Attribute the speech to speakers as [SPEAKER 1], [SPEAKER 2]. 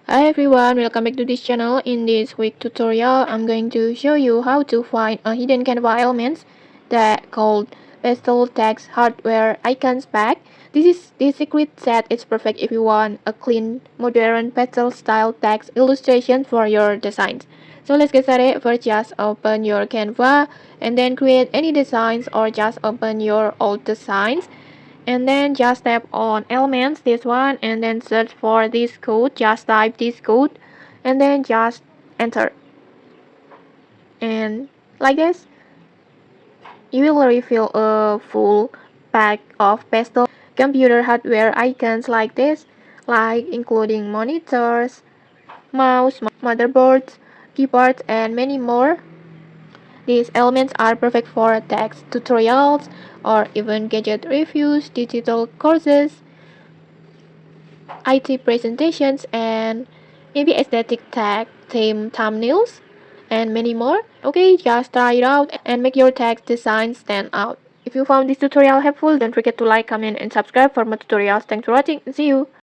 [SPEAKER 1] Hi everyone, welcome back to this channel. In this quick tutorial, I'm going to show you how to find a hidden Canva elements that called Pastel text hardware icons pack. This secret set is perfect if you want a clean, modern pastel style text illustration for your designs. So let's get started. First, just open your Canva and then create any designs or just open your old designs and then just tap on elements, this one, and then search for this code. Just type this code and then just enter, and like this you will reveal a full pack of pastel computer hardware icons like this, like including monitors, mouse, motherboards, keyboards, and many more. These elements are perfect for text tutorials or even gadget reviews, digital courses, IT presentations, and maybe aesthetic tag, theme thumbnails, and many more. Okay, just try it out and make your text design stand out. If you found this tutorial helpful, don't forget to like, comment, and subscribe for more tutorials. Thanks for watching. See you.